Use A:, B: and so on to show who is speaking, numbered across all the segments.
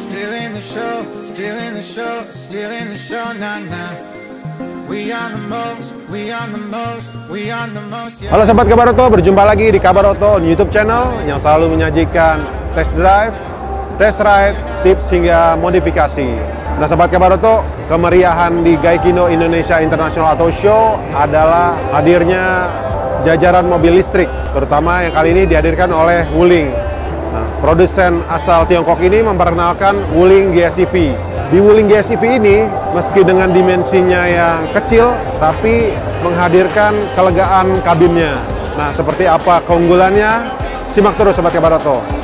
A: Still in the show, still in the show, still in the show, nah nah. We on the most, we on the most, we on the most. Yeah.
B: Halo Sobat Kabar Oto, berjumpa lagi di Kabar Oto YouTube channel yang selalu menyajikan test drive, test ride, tips hingga modifikasi. Nah Sobat Kabar Oto, kemeriahan di Gaikindo Indonesia International Auto Show adalah hadirnya jajaran mobil listrik, terutama yang kali ini dihadirkan oleh Wuling. Nah, produsen asal Tiongkok ini memperkenalkan Wuling GSEV. Di Wuling GSEV ini, meski dengan dimensinya yang kecil, tapi menghadirkan kelegaan kabinnya. Nah, seperti apa keunggulannya? Simak terus Sobat Kabar Oto.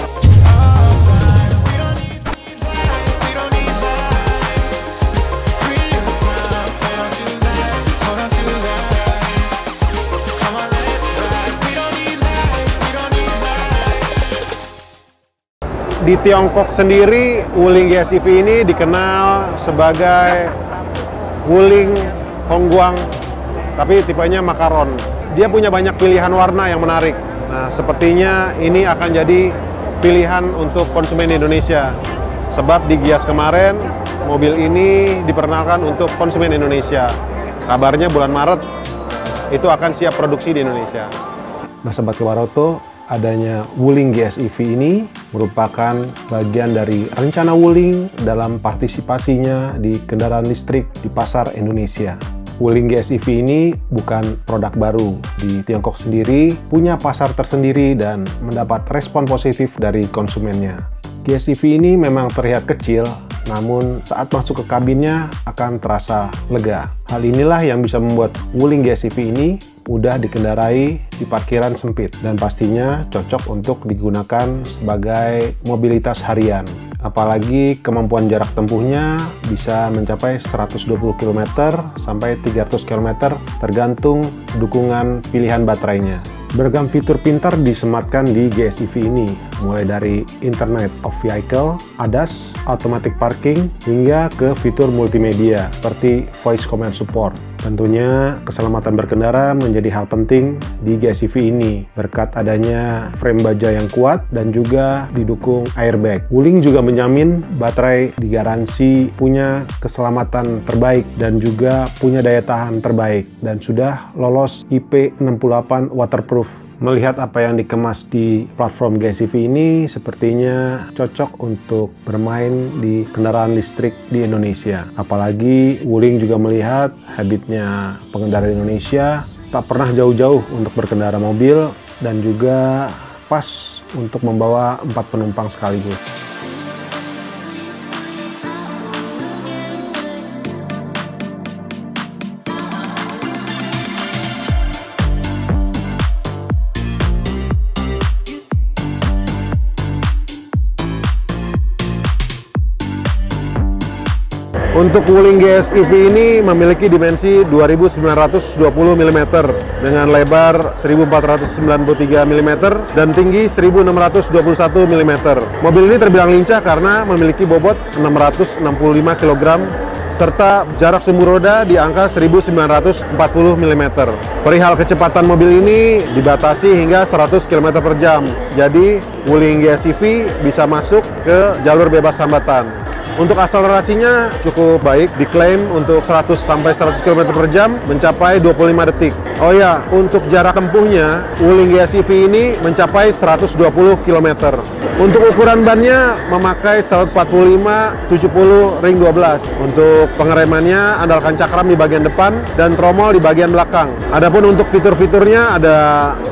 B: Di Tiongkok sendiri, Wuling GSEV ini dikenal sebagai Wuling Hongguang, tapi tipenya makaron. Dia punya banyak pilihan warna yang menarik. Nah, sepertinya ini akan jadi pilihan untuk konsumen Indonesia. Sebab di Gias kemarin, mobil ini diperkenalkan untuk konsumen Indonesia. Kabarnya bulan Maret itu akan siap produksi di Indonesia. Nah, Sobat Kabar Oto, adanya Wuling GSEV ini merupakan bagian dari rencana Wuling dalam partisipasinya di kendaraan listrik di pasar Indonesia. Wuling GSEV ini bukan produk baru. Di Tiongkok sendiri punya pasar tersendiri dan mendapat respon positif dari konsumennya. GSEV ini memang terlihat kecil, namun saat masuk ke kabinnya akan terasa lega. Hal inilah yang bisa membuat Wuling GSEV ini mudah dikendarai di parkiran sempit dan pastinya cocok untuk digunakan sebagai mobilitas harian. Apalagi kemampuan jarak tempuhnya bisa mencapai 120 km sampai 300 km tergantung dukungan pilihan baterainya. Beragam fitur pintar disematkan di GSEV ini, mulai dari Internet of Vehicle, ADAS, Automatic Parking, hingga ke fitur multimedia seperti Voice Command Support. Tentunya keselamatan berkendara menjadi hal penting di GSEV ini berkat adanya frame baja yang kuat dan juga didukung airbag. Wuling juga menjamin baterai digaransi punya keselamatan terbaik dan juga punya daya tahan terbaik dan sudah lolos IP68 waterproof. Melihat apa yang dikemas di platform GSEV ini sepertinya cocok untuk bermain di kendaraan listrik di Indonesia. Apalagi Wuling juga melihat habitnya pengendara Indonesia tak pernah jauh-jauh untuk berkendara mobil dan juga pas untuk membawa 4 penumpang sekaligus. Untuk Wuling GSEV ini memiliki dimensi 2920 mm dengan lebar 1493 mm dan tinggi 1621 mm. Mobil ini terbilang lincah karena memiliki bobot 665 kg serta jarak sumbu roda di angka 1940 mm. Perihal kecepatan mobil ini dibatasi hingga 100 km/jam. Jadi Wuling GSEV bisa masuk ke jalur bebas hambatan. Untuk akselerasinya cukup baik, diklaim untuk 100 sampai 100 km/jam mencapai 25 detik. Oh ya, untuk jarak tempuhnya Wuling GSEV ini mencapai 120 km. Untuk ukuran bannya memakai 145/70 ring 12. Untuk pengeremannya andalkan cakram di bagian depan dan tromol di bagian belakang. Adapun untuk fitur-fiturnya ada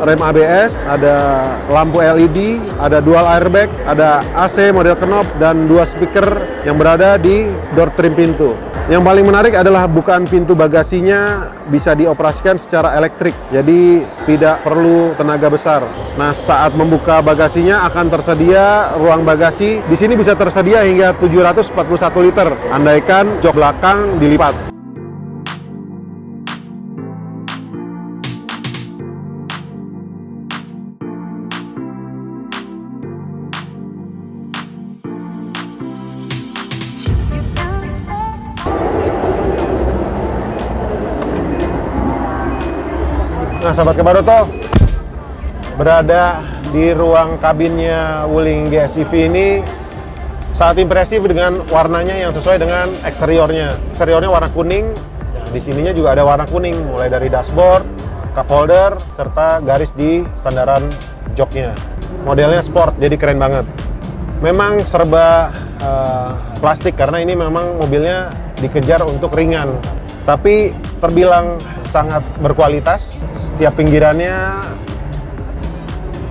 B: rem ABS, ada lampu LED, ada dual airbag, ada AC model knob dan 2 speaker yang berada di door trim pintu. Yang paling menarik adalah bukaan pintu bagasinya bisa dioperasikan secara elektrik, jadi tidak perlu tenaga besar. Nah, saat membuka bagasinya akan tersedia ruang bagasi. Di sini bisa tersedia hingga 741 liter, andaikan jok belakang dilipat. Nah, Sobat Kabar Oto, berada di ruang kabinnya Wuling GSEV ini sangat impresif dengan warnanya yang sesuai dengan eksteriornya. Eksteriornya warna kuning, ya, di sininya juga ada warna kuning, mulai dari dashboard, cup holder, serta garis di sandaran joknya. Modelnya sport, jadi keren banget. Memang serba plastik karena ini memang mobilnya dikejar untuk ringan, tapi terbilang sangat berkualitas. Setiap pinggirannya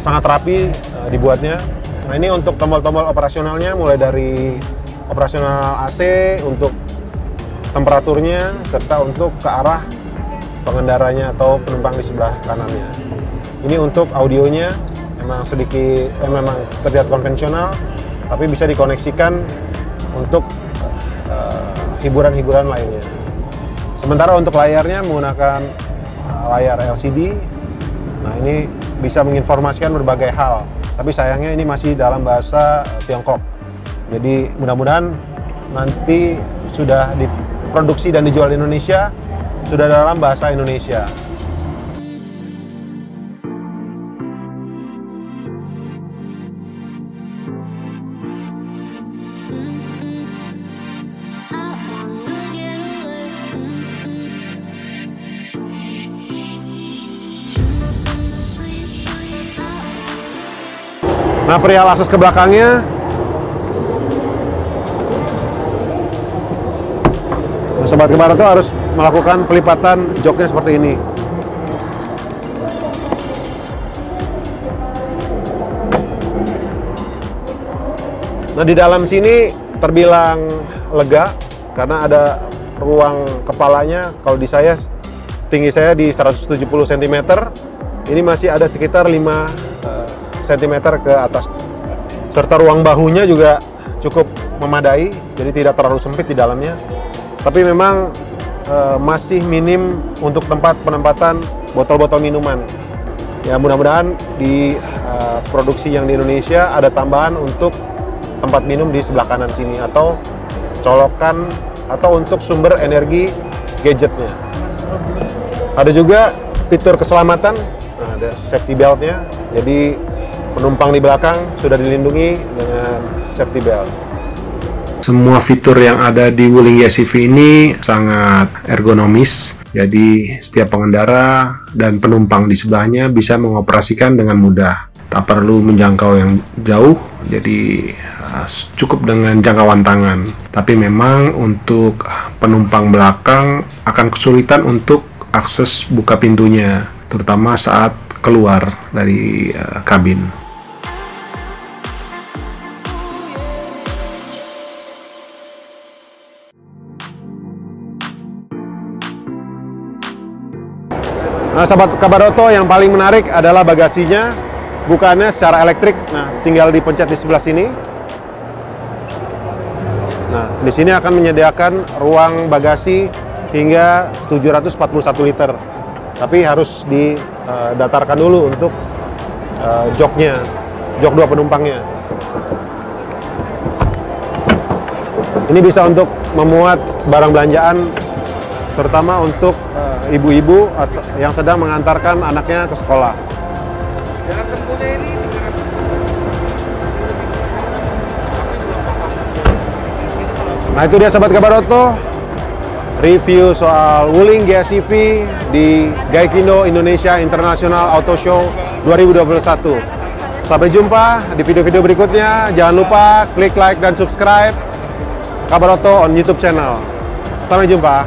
B: sangat rapi dibuatnya. Nah, ini untuk tombol-tombol operasionalnya, mulai dari operasional AC untuk temperaturnya, serta untuk ke arah pengendaranya atau penumpang di sebelah kanannya. Ini untuk audionya memang sedikit memang terlihat konvensional, tapi bisa dikoneksikan untuk hiburan-hiburan lainnya. Sementara untuk layarnya menggunakan layar LCD. Nah, ini bisa menginformasikan berbagai hal, tapi sayangnya ini masih dalam bahasa Tiongkok. Jadi mudah-mudahan nanti sudah diproduksi dan dijual di Indonesia sudah dalam bahasa Indonesia. Nah, perihal akses ke belakangnya, Sobat Kebarato harus melakukan pelipatan joknya seperti ini. Nah, di dalam sini terbilang lega karena ada ruang kepalanya. Kalau di saya, tinggi saya di 170 cm, ini masih ada sekitar 5 cm ke atas, serta ruang bahunya juga cukup memadai, jadi tidak terlalu sempit di dalamnya. Tapi memang masih minim untuk tempat penempatan botol-botol minuman. Ya, mudah-mudahan di produksi yang di Indonesia ada tambahan untuk tempat minum di sebelah kanan sini, atau colokan, atau untuk sumber energi gadgetnya. Ada juga fitur keselamatan, nah, ada safety beltnya, jadi penumpang di belakang sudah dilindungi dengan safety belt. Semua fitur yang ada di Wuling YCV ini sangat ergonomis, jadi setiap pengendara dan penumpang di sebelahnya bisa mengoperasikan dengan mudah. Tak perlu menjangkau yang jauh, jadi cukup dengan jangkauan tangan. Tapi memang untuk penumpang belakang akan kesulitan untuk akses buka pintunya, terutama saat keluar dari kabin. Nah, Sobat Kebarato, yang paling menarik adalah bagasinya. Bukannya secara elektrik, nah tinggal dipencet di sebelah sini. Nah, di sini akan menyediakan ruang bagasi hingga 741 liter. Tapi harus didatarkan dulu untuk joknya, jok 2 penumpangnya. Ini bisa untuk memuat barang belanjaan, terutama untuk ibu-ibu yang sedang mengantarkan anaknya ke sekolah. Nah, itu dia Sobat Kebarato, review soal Wuling GSCV di Gaikindo Indonesia International Auto Show 2021. Sampai jumpa di video-video berikutnya. Jangan lupa klik like dan subscribe Kebarato on YouTube channel. Sampai jumpa.